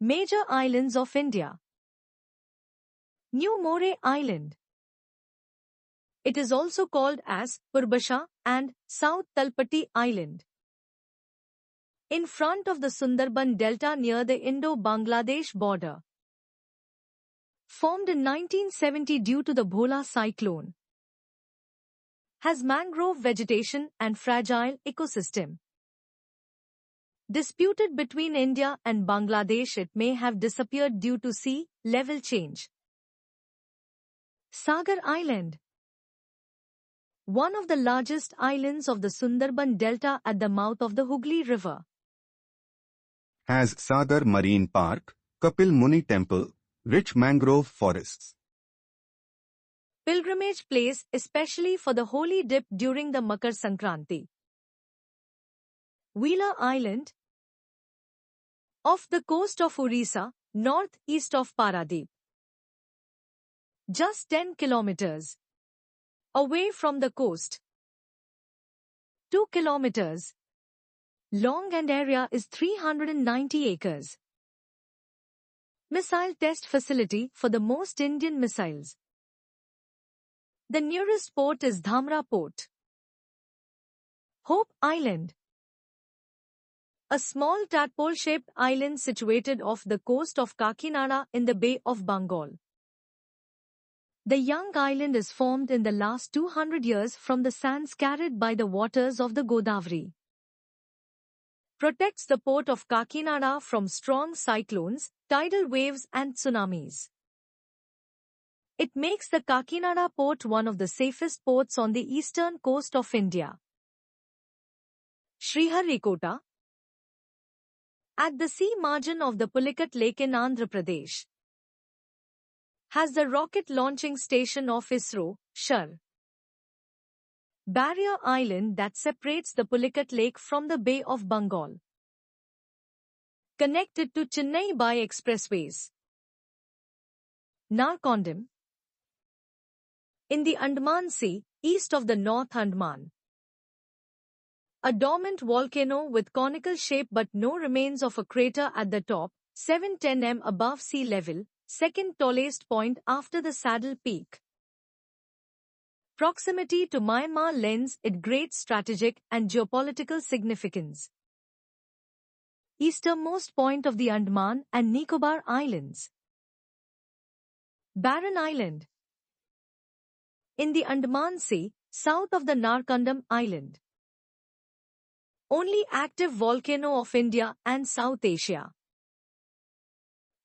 Major islands of India. New Moray Island. It is also called as Purbasha and South Talpatti Island. In front of the Sundarban Delta near the Indo-Bangladesh border. Formed in 1970 due to the Bhola cyclone. Has mangrove vegetation and fragile ecosystem. Disputed between India and Bangladesh, it may have disappeared due to sea level change. Sagar Island. One of the largest islands of the Sundarban Delta at the mouth of the Hooghly River. Has Sagar Marine Park, Kapil Muni Temple, rich mangrove forests. Pilgrimage place especially for the holy dip during the Makar Sankranti. Wheeler Island. Off the coast of Orissa, north-east of Paradip. Just 10 kilometers away from the coast. 2 kilometers long and area is 390 acres. Missile test facility for the most Indian missiles. The nearest port is Dhamra Port. Hope Island. A small tadpole-shaped island situated off the coast of Kakinada in the Bay of Bengal. The young island is formed in the last 200 years from the sands carried by the waters of the Godavari. Protects the port of Kakinada from strong cyclones, tidal waves and tsunamis. It makes the Kakinada port one of the safest ports on the eastern coast of India. Sriharikota. At the sea margin of the Pulicat Lake in Andhra Pradesh. Has the rocket launching station of ISRO, Shar. Barrier Island that separates the Pulicat Lake from the Bay of Bengal. Connected to Chennai by expressways. Narcondam. In the Andaman Sea, east of the North Andaman. A dormant volcano with conical shape but no remains of a crater at the top, 710 m above sea level, second tallest point after the Saddle Peak. Proximity to Myanmar lends it great strategic and geopolitical significance. Easternmost point of the Andaman and Nicobar Islands. Barren Island. In the Andaman Sea, south of the Narcondam Island. Only active volcano of India and South Asia.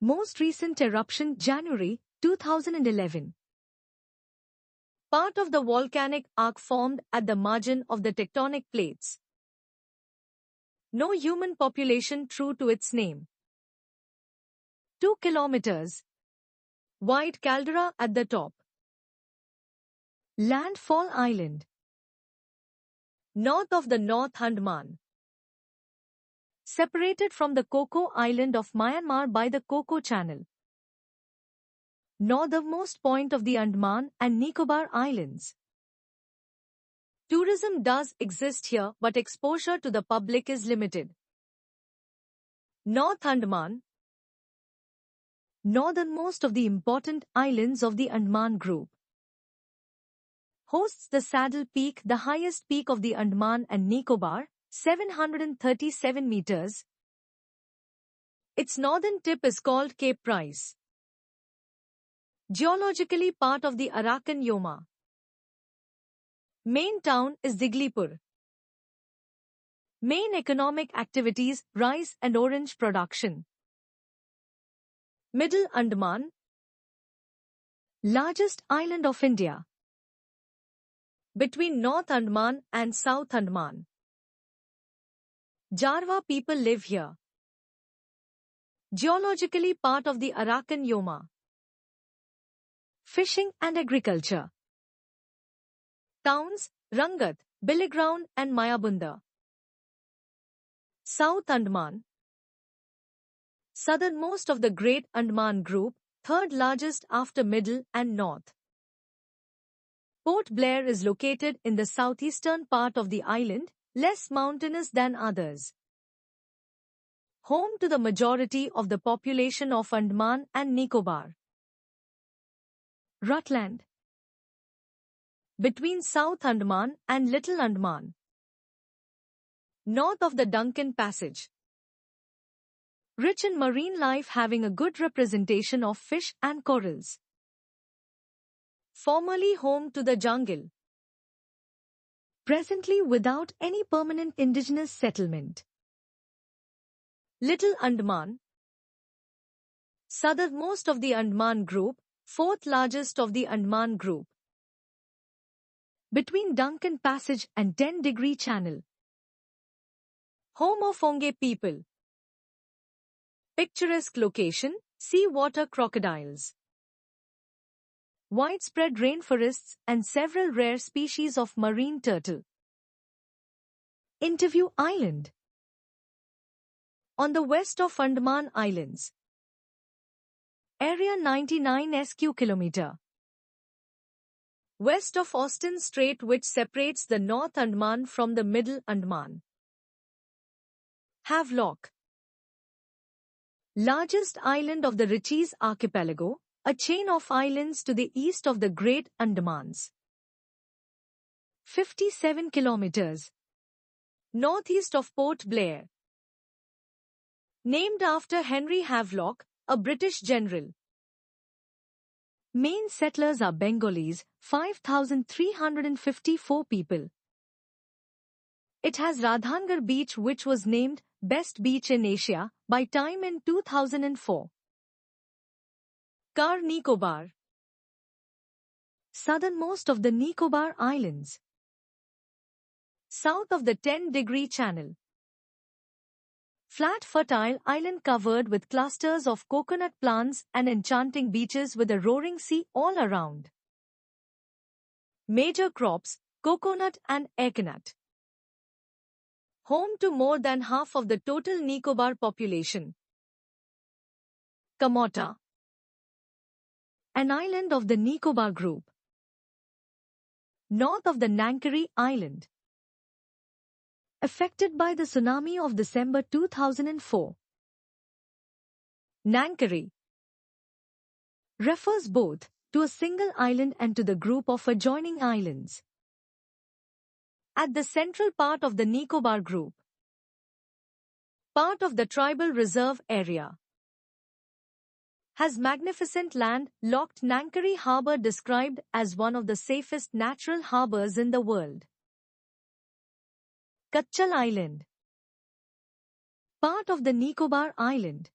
Most recent eruption January 2011. Part of the volcanic arc formed at the margin of the tectonic plates. No human population true to its name. 2 kilometers. Wide caldera at the top. Landfall Island. North of the North Andaman. Separated from the Coco Island of Myanmar by the Coco Channel. Northernmost point of the Andaman and Nicobar Islands. Tourism does exist here but exposure to the public is limited. North Andaman. Northernmost of the important islands of the Andaman Group. Hosts the Saddle Peak, the highest peak of the Andaman and Nicobar, 737 meters. Its northern tip is called Cape Price. Geologically part of the Arakan Yoma. Main town is Diglipur. Main economic activities, rice and orange production. Middle Andaman. Largest island of India. Between North Andaman and South Andaman. Jarwa people live here. Geologically part of the Arakan Yoma. Fishing and agriculture. Towns, Rangat, Biligground and Mayabunda. South Andaman. Southernmost of the Great Andaman Group, third largest after Middle and North. Port Blair is located in the southeastern part of the island, less mountainous than others. Home to the majority of the population of Andaman and Nicobar. Rutland. Between South Andaman and Little Andaman. North of the Duncan Passage. Rich in marine life, having a good representation of fish and corals. Formerly home to the jungle. Presently without any permanent indigenous settlement. Little Andaman. Southernmost of the Andaman Group, fourth largest of the Andaman Group. Between Duncan Passage and 10-degree Channel. Home of Onge people. Picturesque location, sea water crocodiles. Widespread rainforests and several rare species of marine turtle. Interview Island. On the west of Andaman Islands. Area 99 sq km. West of Austin Strait, which separates the North Andaman from the Middle Andaman. Havelock. Largest island of the Ritchie's Archipelago, a chain of islands to the east of the Great Andamans. 57 kilometers. Northeast of Port Blair. Named after Henry Havelock, a British general. Main settlers are Bengalis, 5,354 people. It has Radhangar Beach, which was named Best Beach in Asia by Time in 2004. Car Nicobar. Southernmost of the Nicobar Islands. South of the 10-degree Channel. Flat fertile island covered with clusters of coconut plants and enchanting beaches with a roaring sea all around. Major crops, coconut and arecanut. Home to more than half of the total Nicobar population. Kamota. An island of the Nicobar Group. North of the Nankari Island. Affected by the tsunami of December 2004. Nankari refers both to a single island and to the group of adjoining islands. At the central part of the Nicobar Group. Part of the tribal reserve area. Has magnificent land-locked Nankari Harbour, described as one of the safest natural harbours in the world. Katchal Island. Part of the Nicobar Island.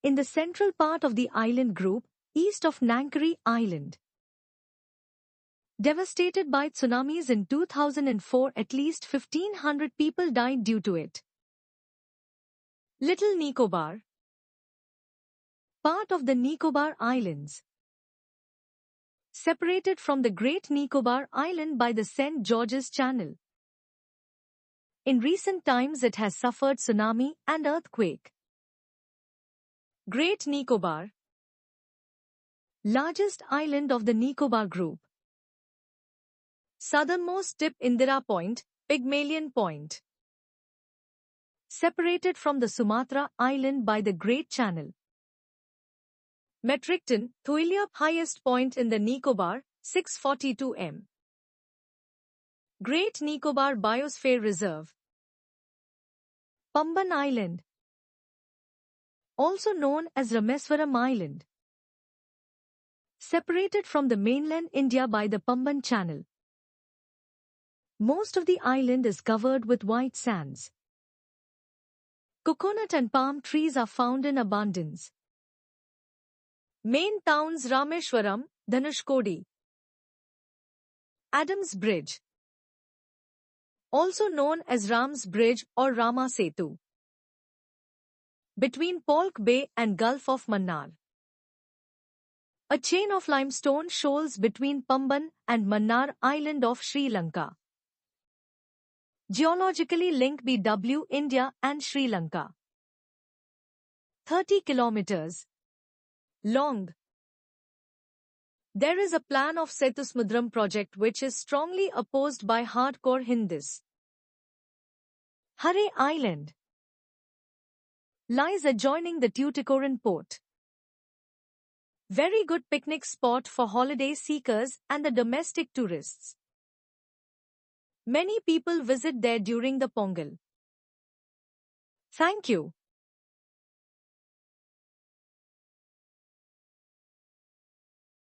In the central part of the island group, east of Nankari Island. Devastated by tsunamis in 2004, at least 1,500 people died due to it. Little Nicobar. Part of the Nicobar Islands. Separated from the Great Nicobar Island by the St. George's Channel. In recent times it has suffered tsunami and earthquake. Great Nicobar. Largest island of the Nicobar Group. Southernmost tip Indira Point, Pygmalion Point. Separated from the Sumatra Island by the Great Channel. Metric ton, Thuilia, highest point in the Nicobar, 642 m. Great Nicobar Biosphere Reserve. Pamban Island. Also known as Rameswaram Island. Separated from the mainland India by the Pamban Channel. Most of the island is covered with white sands. Coconut and palm trees are found in abundance. Main towns Rameshwaram, Dhanushkodi. Adams Bridge. Also known as Ram's Bridge or Rama Setu. Between Polk Bay and Gulf of Mannar. A chain of limestone shoals between Pamban and Mannar Island of Sri Lanka. Geologically link BW, India and Sri Lanka. 30 kilometers long. There is a plan of Setusmudram project which is strongly opposed by hardcore Hindus. Hare Island. lies adjoining the Tuticorin port. Very good picnic spot for holiday seekers and the domestic tourists. Many people visit there during the Pongal. Thank you.